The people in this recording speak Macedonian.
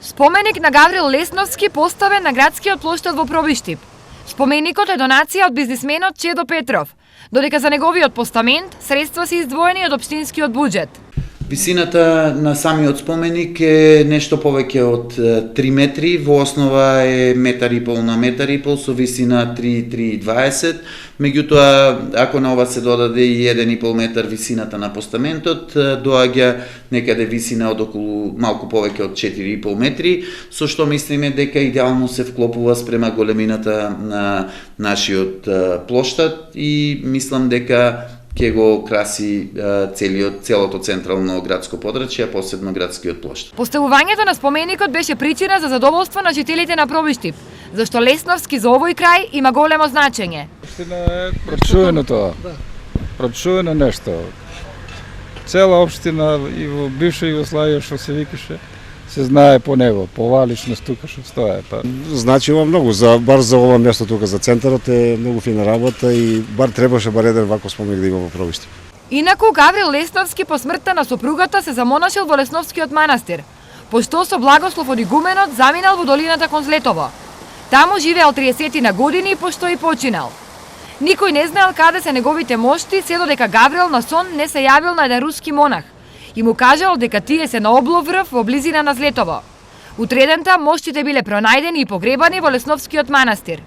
Споменик на Гаврил Лесновски поставен на градскиот плоштад во Пробиштип. Споменикот е донација од бизнисменот Чедо Петров, додека за неговиот постамент средства се издвоени од општинскиот буџет. Висината на самиот споменик е нешто повеќе од 3 метри, во основа е 1,5 метри на 1,5 метри, со висина 3,20. Меѓутоа, ако на ова се додаде и 1,5 метар висината на постаментот, доаѓа некаде висина од околу малку повеќе од 4,5 метри, со што мислиме дека идеално се вклопува спрема големината на нашиот плоштад и мислам дека ќе го краси целото централно градско подрачје, а посебно градскиот плоштад. Поставувањето на споменикот беше причина за задоволство на жителите на Пробиштип, зашто Лесновски за овој крај има големо значење. Општина е прочуено тоа. Прочуено нешто. Цела општина и во бивша Југославија што се викаше, се знае по него, по ова личност тука што стоја. Значи ова многу, бар за ова место тука за центарот е многу фина работа и бар требаше бар еден ваков споменик да има во Пробиштип. Инаку Гаврил Лесновски по смртта на сопругата се замонашил во Лесновскиот манастир, пошто со благослов од игуменот заминал во долината кон Злетово. Таму живеел 30 на години, пошто и починал. Никој не знаел каде се неговите мошти, се додека Гаврил на сон не се јавил на еден руски монах и му кажал дека тие се на обловрв во близина на Злетово. Утредента моштите биле пронајдени и погребани во Лесновскиот манастир.